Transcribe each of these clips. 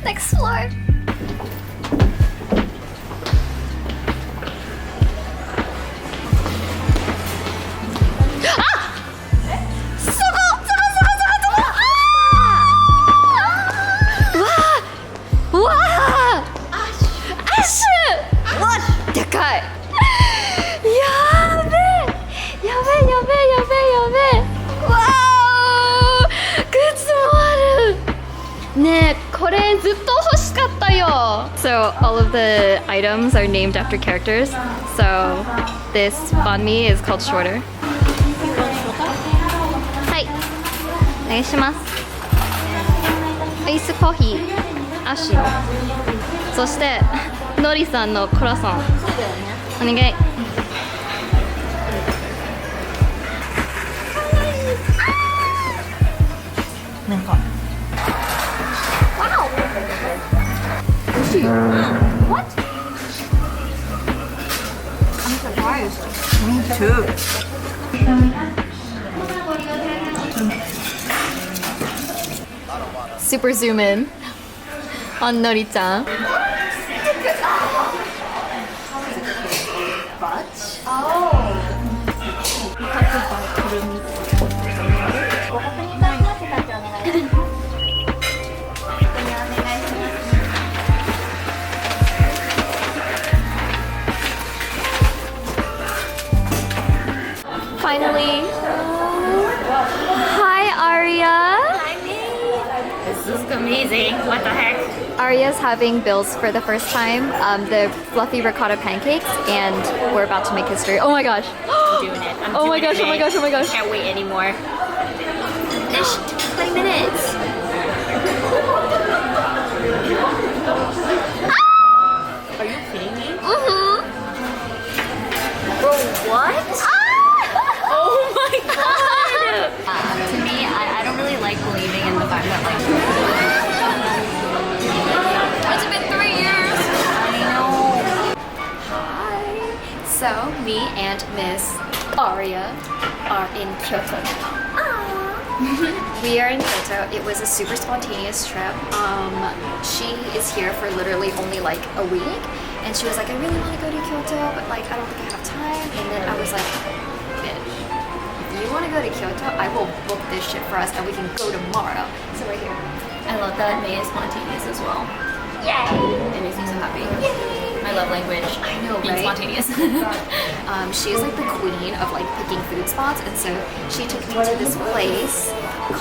Next floor. So all of the items are named after characters. So this banh mi is called shorter. Hi. お願いします。アイスコーヒー、アシの。そしてのりさんのクロワッサン。お願い。なんか。What? I'm surprised. Me too. Super zoom in on Nori-chan. Finally. Hi, Aria. Hi, me. This is amazing. What the heck? Aria's having bills for the first time, the fluffy ricotta pancakes, and we're about to make history. Oh my gosh. I'm doing it. Oh my gosh, oh my gosh, oh my gosh. Can't wait anymore. This 20 minutes. Are you kidding me? Bro, what? Oh my god! To me, I don't really like believing in the fact that like... It's been 3 years! I know. Hi. So, me and Miss Aria are in Kyoto. We are in Kyoto. It was a super spontaneous trip. She is here for literally only like a week. And she was like, I really want to go to Kyoto, but like, I don't think I have time. And then I was like, you want to go to Kyoto, I will book this shit for us and we can go tomorrow. So we're here. I love that May is spontaneous as well. Yay! It makes me so happy. Yay. My love language. I know, being right? Spontaneous. She is like the queen of like picking food spots, and so she took me to this place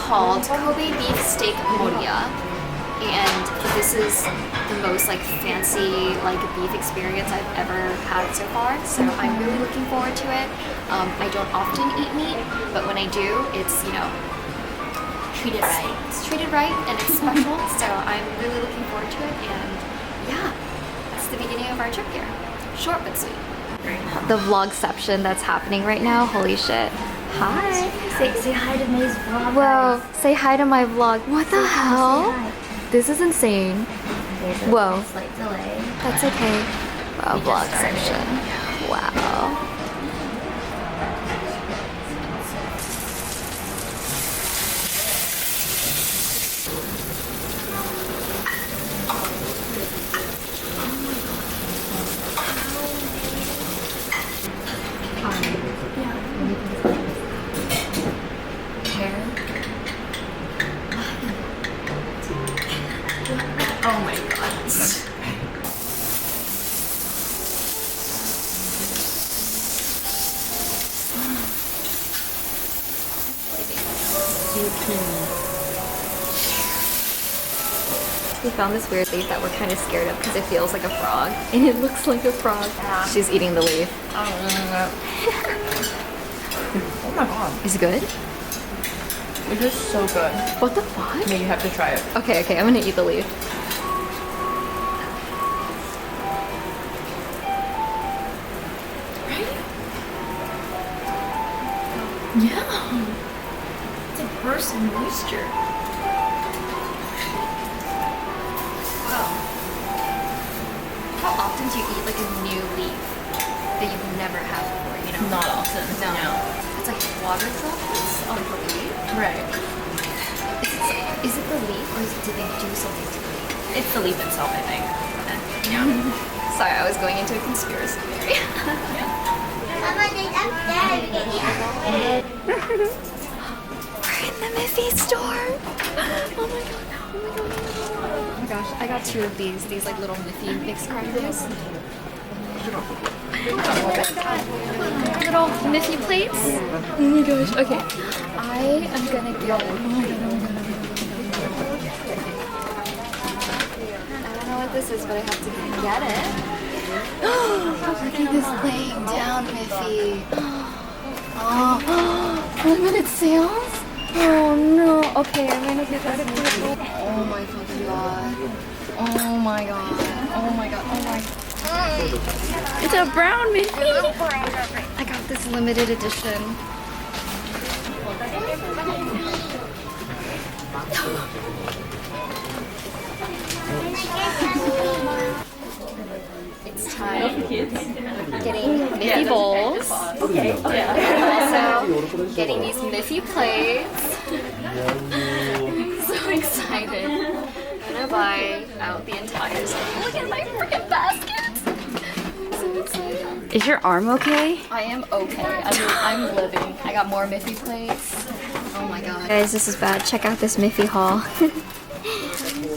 called Kobe Beef Steak Moriya. And this is the most like fancy like beef experience I've ever had so far. So I'm really looking forward to it. I don't often eat meat, but when I do, it's, you know, Treated right. It's treated right and it's special. So I'm really looking forward to it. And yeah, that's the beginning of our trip here. Short but sweet. The vlogception that's happening right now. Holy shit. Hi. Say hi to May's vlog. Whoa. Say hi to my vlog. What the hell? This is insane. Whoa. Slight delay. That's okay. Wow, vlogception. Wow. Oh my god. We found this weird leaf that we're kind of scared of because it feels like a frog. And it looks like a frog. Yeah. She's eating the leaf. Oh my god. Is it good? It is so good. What the fuck? Yeah, you have to try it. Okay, okay, I'm gonna eat the leaf. Yeah. It's a burst of moisture. Wow. How often do you eat like a new leaf that you've never had before, you know? Not often. No. It's like water droplets on the leaf. Right. Is it the leaf or did they do something to the leaf? It's the leaf itself, I think. Yeah. Sorry, I was going into a conspiracy theory. We're in the Miffy store. Oh my god. Oh my gosh, I got 2 of these like little Miffy mix crackers. Little Miffy plates. Oh my gosh. Okay. I am gonna get it. I don't know what this is, but I have to get it. Look at this laying down, Miffy. Oh, limited sales? Oh no. Okay, I'm gonna get that. Oh my fucking god. Oh my god. Oh my god. Oh my. It's a brown Miffy. I got this limited edition. It's time. Getting Miffy bowls. Okay. Yeah. Also getting these Miffy plates. I'm so excited. I'm gonna buy out the entire store. Look at my freaking basket. I'm so excited. Is your arm okay? I am okay. I'm living. I got more Miffy plates. Oh my god. Guys, this is bad. Check out this Miffy haul.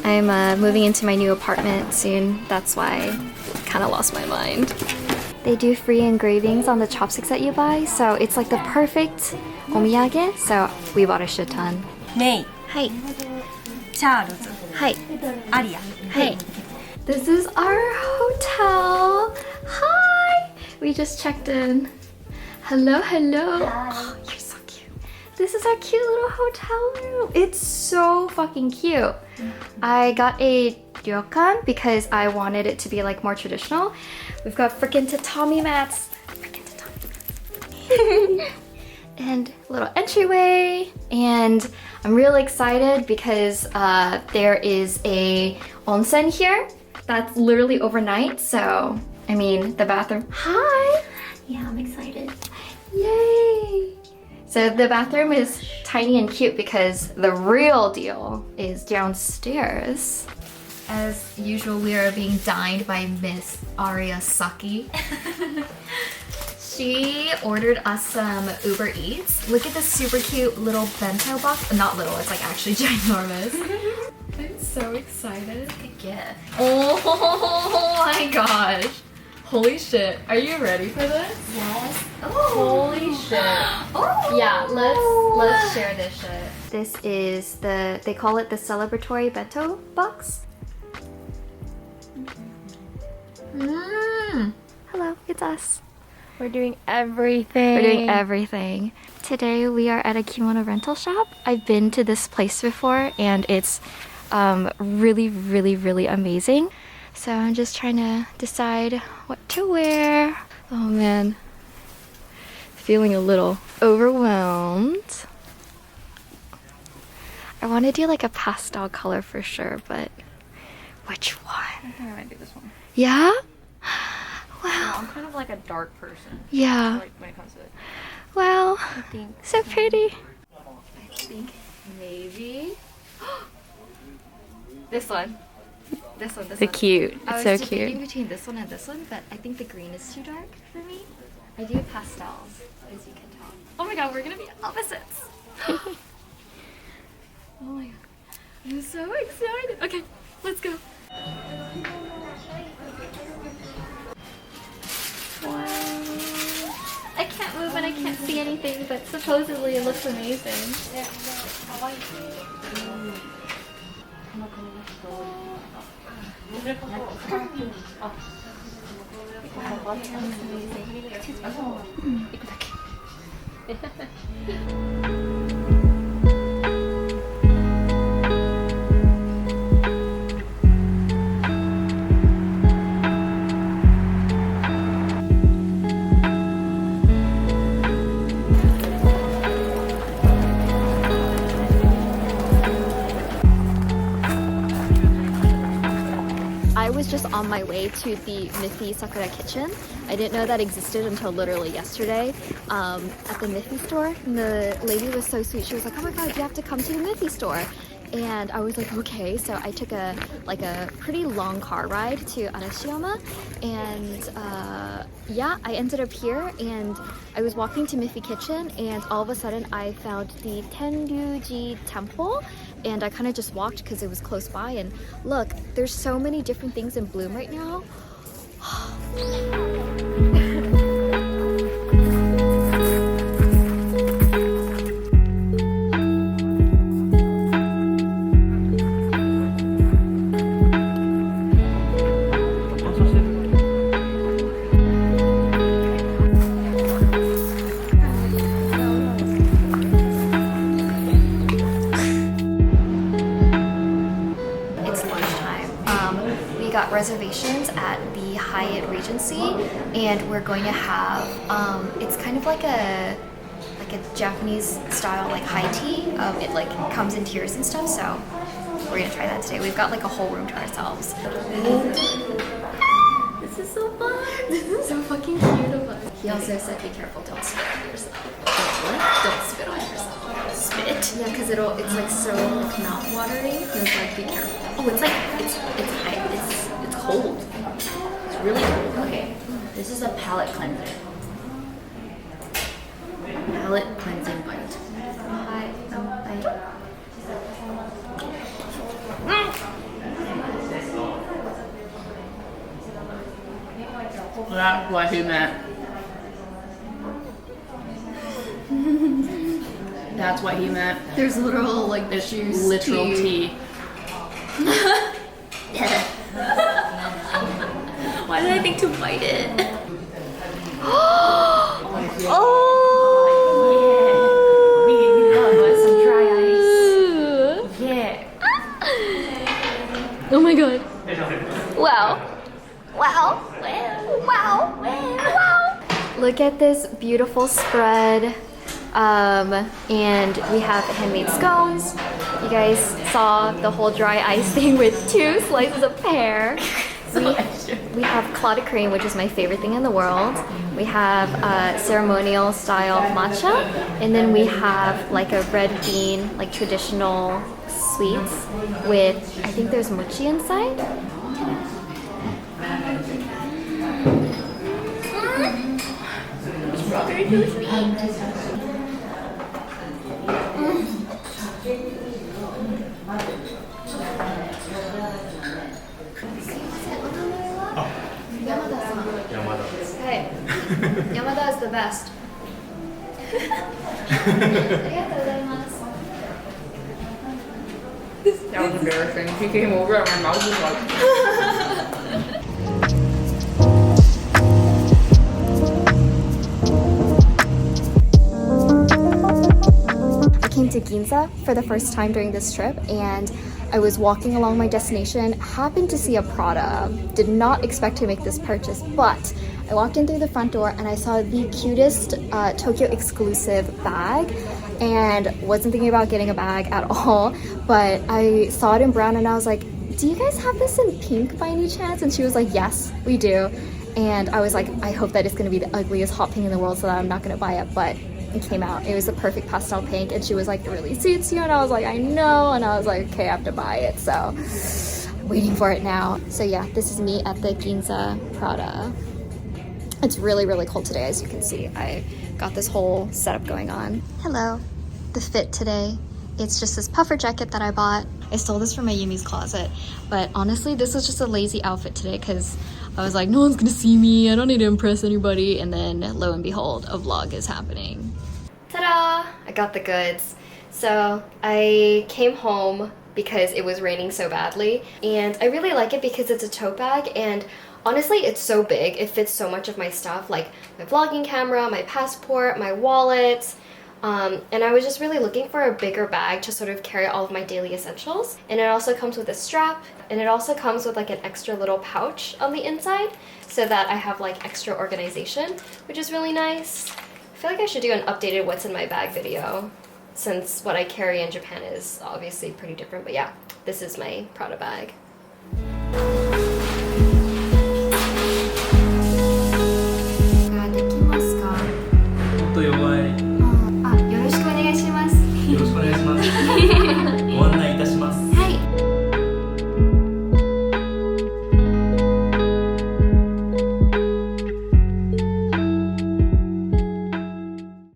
I'm moving into my new apartment soon. That's why I kind of lost my mind. They do free engravings on the chopsticks that you buy, so it's like the perfect omiyage. So we bought a shit ton. Mei, Hi. Charles, Hi. Aria. Hey. This is our hotel. Hi. We just checked in. Hello, hello. Oh, you're so cute. This is our cute little hotel room. It's so fucking cute. I got a ryokan because I wanted it to be like more traditional. We've got freaking tatami mats. Freaking tatami mats. And a little entryway. And I'm really excited because there is a onsen here that's literally overnight. So, I mean, the bathroom. Hi. Yeah, I'm excited. Yay. So the bathroom is tiny and cute because the real deal is downstairs. As usual, we are being dined by Miss Aria Saki. She ordered us some Uber Eats. Look at this super cute little bento box. Not little, it's like actually ginormous. I'm so excited. Good gift. Oh my gosh. Holy shit. Are you ready for this? Yes. Holy shit. Oh. Yeah, let's share this shit. This is they call it the celebratory bento box. Hello, it's us. We're doing everything. We're doing everything. Today we are at a kimono rental shop. I've been to this place before and it's really amazing. So I'm just trying to decide what to wear. Oh man. Feeling a little overwhelmed. I want to do like a pastel color for sure, but which one? I think I might do this one. Yeah? Yeah, Wow. I'm kind of like a dark person. Yeah. Like when it comes to it. Wow. I think So pretty. I think maybe this one. This one. So cute. I It's was so debating cute. between this one and this one, but I think the green is too dark for me. I do pastels, as you can tell. Oh my god, we're gonna be opposites. Oh my god. I'm so excited. Okay, let's go. Wow. I can't move and I can't see anything, but supposedly it looks amazing. I was just on my way to the Miffy Sakura kitchen. I didn't know that existed until literally yesterday at the Miffy store. And the lady was so sweet. She was like, oh my god, you have to come to the Miffy store. and I was like, okay. So I took a pretty long car ride to Arashiyama, and yeah, I ended up here, and I was walking to Miffy Kitchen, and all of a sudden I found the Tenryuji temple, and I kind of just walked because it was close by. And look, there's so many different things in bloom right now. Reservations at the Hyatt Regency, and we're going to have it's kind of like a Japanese style like high tea. It like comes in tiers and stuff, so we're gonna try that today. We've got like a whole room to ourselves. This is so fun. This is so fucking cute of us. He also said, be careful, don't spit on yourself. What? Don't spit on yourself. Spit? Yeah, because it's like so mouth watering. He was like, be careful. Oh, it's like it's high. It's cold. It's really cold. Okay, this is a palate cleanser. Palate cleansing bite. Hi. That's what he meant. That's what he meant. There's literal like It's juice. literal tea. Why did I think to bite it? Oh! Oh! Some dry ice. Yeah. Oh my god. Wow. Wow. Wow. Wow. Look at this beautiful spread. And we have handmade scones. You guys saw the whole dry ice thing with 2 slices of pear. We have clotted cream, which is my favorite thing in the world. We have ceremonial style matcha, and then we have like a red bean, like traditional sweets with, I think there's mochi inside. Strawberry toast. Hey, Yamada is the best. That was embarrassing. He came over and my mouth was like... I came to Ginza for the first time during this trip, and I was walking along my destination, happened to see a Prada. Did not expect to make this purchase, but I walked in through the front door and I saw the cutest Tokyo exclusive bag, and wasn't thinking about getting a bag at all, but I saw it in brown and I was like, do you guys have this in pink by any chance? And she was like, yes, we do. And I was like, I hope that it's gonna be the ugliest hot pink in the world so that I'm not gonna buy it, but it came out. It was a perfect pastel pink, and she was like, it really suits you, and I was like, I know, and I was like, okay, I have to buy it, so waiting for it now. So yeah, this is me at the Ginza Prada. It's really, really cold today, as you can see. I got this whole setup going on. Hello. The fit today, it's just this puffer jacket that I bought. I stole this from my Yumi's closet, but honestly, this was just a lazy outfit today because I was like, no one's gonna see me, I don't need to impress anybody, and then lo and behold, a vlog is happening. Ta-da! I got the goods. So I came home because it was raining so badly, and I really like it because it's a tote bag, and honestly, it's so big. It fits so much of my stuff, like my vlogging camera, my passport, my wallet, and I was just really looking for a bigger bag to sort of carry all of my daily essentials. And it also comes with a strap, and it also comes with like an extra little pouch on the inside so that I have like extra organization, which is really nice. I feel like I should do an updated what's in my bag video, since what I carry in Japan is obviously pretty different, but yeah, this is my Prada bag.